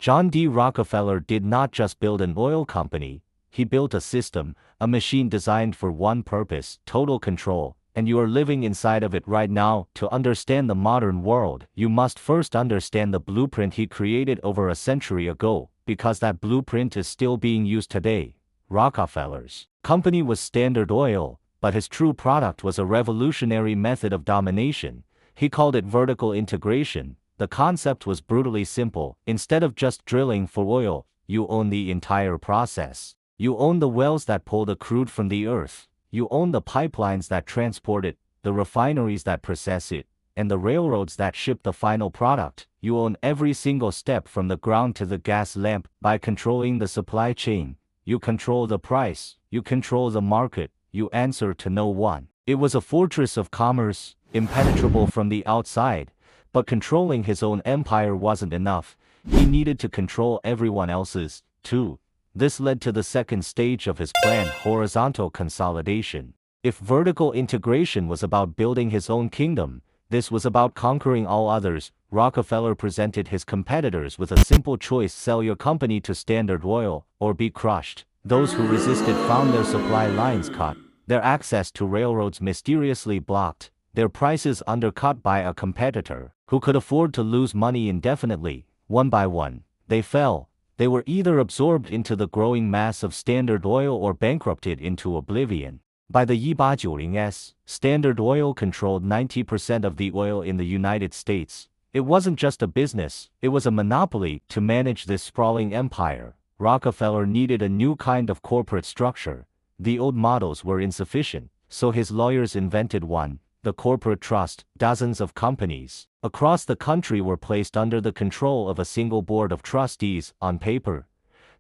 John D. Rockefeller did not just build an oil company, he built a system, a machine designed for one purpose: total control. And you are living inside of it right now. To understand the modern world, you must first understand the blueprint he created over a century ago, because that blueprint is still being used today. Rockefeller's company was Standard Oil, but his true product was a revolutionary method of domination. He called it vertical integration. The concept was brutally simple. Instead of just drilling for oil, you own the entire process. You own the wells that pull the crude from the earth. You own the pipelines that transport it, the refineries that process it, and the railroads that ship the final product. You own every single step from the ground to the gas lamp. By controlling the supply chain, you control the price, you control the market, you answer to no one. It was a fortress of commerce, impenetrable from the outside, but controlling his own empire wasn't enough. He needed to control everyone else's, too. This led to the second stage of his plan: horizontal consolidation. If vertical integration was about building his own kingdom, this was about conquering all others. Rockefeller presented his competitors with a simple choice: sell your company to Standard Oil, or be crushed. Those who resisted found their supply lines cut, their access to railroads mysteriously blocked, their prices undercut by a competitor who could afford to lose money indefinitely. One by one, they fell. They were either absorbed into the growing mass of Standard Oil or bankrupted into oblivion. By the 1890s, Standard Oil controlled 90% of the oil in the United States. It wasn't just a business, it was a monopoly. To manage this sprawling empire, Rockefeller needed a new kind of corporate structure. The old models were insufficient, so his lawyers invented one: the corporate trust. Dozens of companies across the country were placed under the control of a single board of trustees. On paper,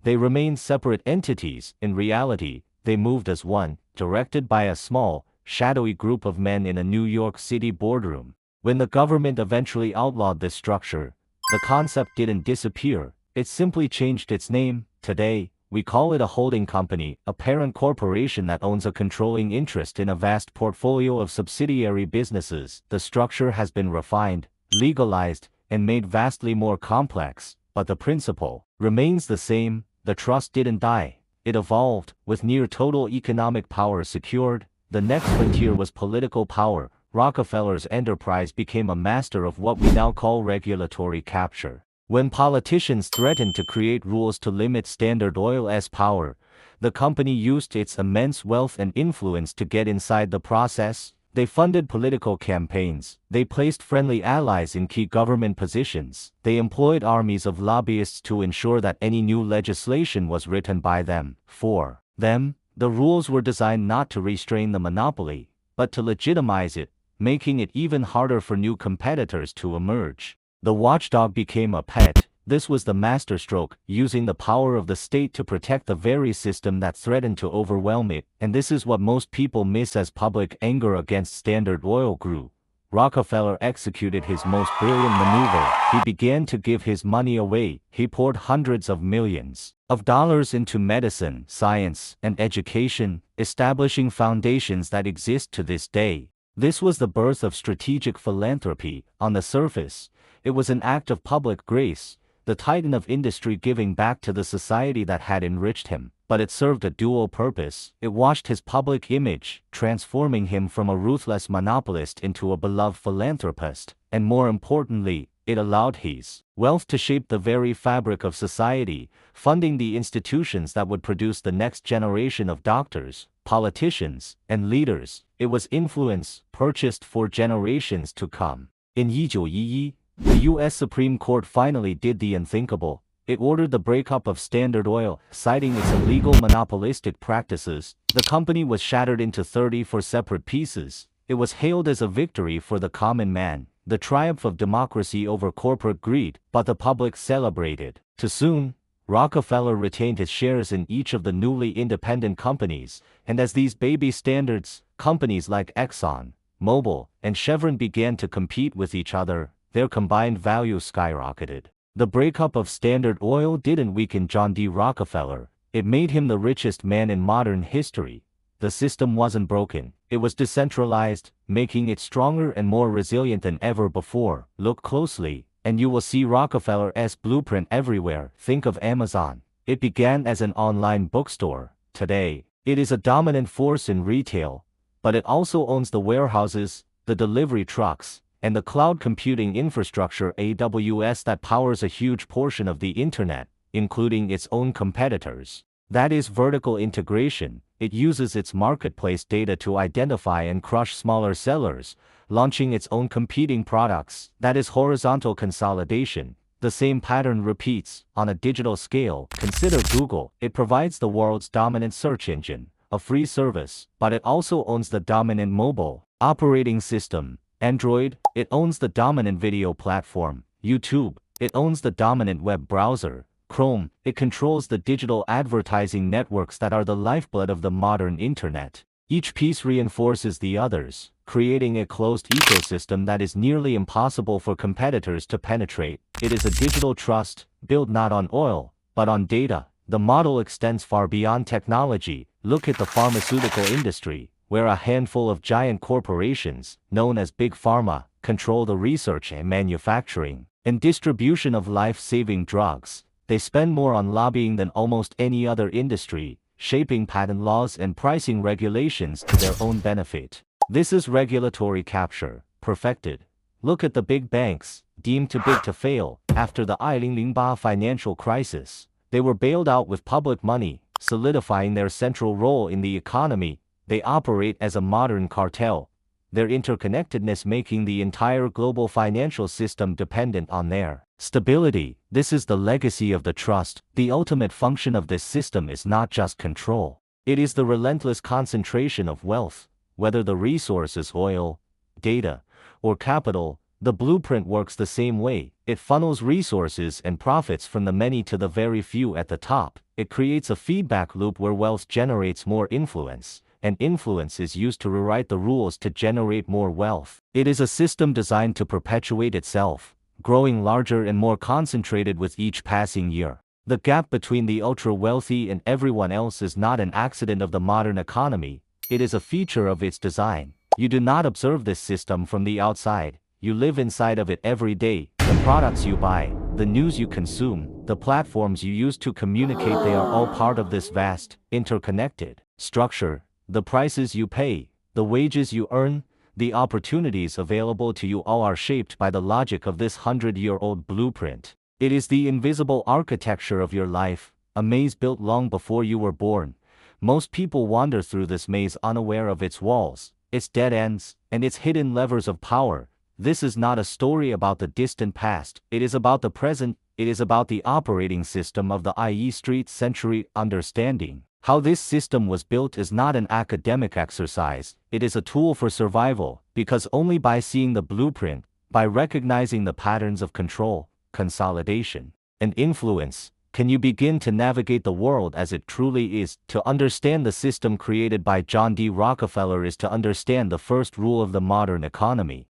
they remained separate entities. In reality, they moved as one, directed by a small, shadowy group of men in a New York City boardroom. When the government eventually outlawed this structure, the concept didn't disappear, it simply changed its name. Today, we call it a holding company, a parent corporation that owns a controlling interest in a vast portfolio of subsidiary businesses. The structure has been refined, legalized, and made vastly more complex, but the principle remains the same. The trust didn't die, it evolved. With near total economic power secured, the next frontier was political power. Rockefeller's enterprise became a master of what we now call regulatory capture. When politicians threatened to create rules to limit Standard Oil's power, the company used its immense wealth and influence to get inside the process. They funded political campaigns, they placed friendly allies in key government positions, they employed armies of lobbyists to ensure that any new legislation was written by them. For them, the rules were designed not to restrain the monopoly, but to legitimize it, making it even harder for new competitors to emerge. The watchdog became a pet. This was the masterstroke, using the power of the state to protect the very system that threatened to overwhelm it. And this is what most people miss as public anger against Standard Oil grew. Rockefeller executed his most brilliant maneuver. He began to give his money away. He poured hundreds of millions of dollars into medicine, science, and education, establishing foundations that exist to this day. This was the birth of strategic philanthropy. On the surface, it was an act of public grace, the titan of industry giving back to the society that had enriched him. But it served a dual purpose. It washed his public image, transforming him from a ruthless monopolist into a beloved philanthropist. And more importantly, it allowed his wealth to shape the very fabric of society, funding the institutions that would produce the next generation of doctors, politicians, and leaders. It was influence, purchased for generations to come. In 1911, the U.S. Supreme Court finally did the unthinkable. It ordered the breakup of Standard Oil, citing its illegal monopolistic practices. The company was shattered into 34 separate pieces. It was hailed as a victory for the common man, the triumph of democracy over corporate greed, but the public celebrated too soon. Rockefeller retained his shares in each of the newly independent companies, and as these baby standards, companies like Exxon, Mobil, and Chevron began to compete with each other, their combined value skyrocketed. The breakup of Standard Oil didn't weaken John D. Rockefeller, it made him the richest man in modern history. The system wasn't broken, it was decentralized, making it stronger and more resilient than ever before. Look closely, and you will see Rockefeller's blueprint everywhere. Think of Amazon. It began as an online bookstore. Today, it is a dominant force in retail, but it also owns the warehouses, the delivery trucks, and the cloud computing infrastructure AWS that powers a huge portion of the internet, including its own competitors. That is vertical integration. It uses its marketplace data to identify and crush smaller sellers, launching its own competing products. That is horizontal consolidation. The same pattern repeats on a digital scale. Consider Google. It provides the world's dominant search engine, a free service, but it also owns the dominant mobile operating system, Android. It owns the dominant video platform, YouTube. It owns the dominant web browser, Chrome. It controls the digital advertising networks that are the lifeblood of the modern internet. Each piece reinforces the others, creating a closed ecosystem that is nearly impossible for competitors to penetrate. It is a digital trust, built not on oil, but on data. The model extends far beyond technology. Look at the pharmaceutical industry, where a handful of giant corporations, known as Big Pharma, control the research and manufacturing and distribution of life-saving drugs. They spend more on lobbying than almost any other industry, shaping patent laws and pricing regulations to their own benefit. This is regulatory capture, perfected. Look at the big banks, deemed too big to fail. After the 2008 financial crisis, they were bailed out with public money, solidifying their central role in the economy. They operate as a modern cartel, their interconnectedness making the entire global financial system dependent on their stability. This is the legacy of the trust. The ultimate function of this system is not just control. It is the relentless concentration of wealth. Whether the resource is oil, data, or capital, the blueprint works the same way. It funnels resources and profits from the many to the very few at the top. It creates a feedback loop where wealth generates more influence, and influence is used to rewrite the rules to generate more wealth. It is a system designed to perpetuate itself, growing larger and more concentrated with each passing year. The gap between the ultra-wealthy and everyone else is not an accident of the modern economy. It is a feature of its design. You do not observe this system from the outside. You live inside of it every day. The products you buy, the news you consume, the platforms you use to communicate, they are all part of this vast, interconnected structure. The prices you pay, the wages you earn, the opportunities available to you all are shaped by the logic of this 100-year-old blueprint. It is the invisible architecture of your life, a maze built long before you were born. Most people wander through this maze unaware of its walls, its dead ends, and its hidden levers of power. This is not a story about the distant past. It is about the present. It is about the operating system of the IE Street century. Understanding how this system was built is not an academic exercise. It is a tool for survival, because only by seeing the blueprint, by recognizing the patterns of control, consolidation, and influence, can you begin to navigate the world as it truly is. To understand the system created by John D. Rockefeller is to understand the first rule of the modern economy.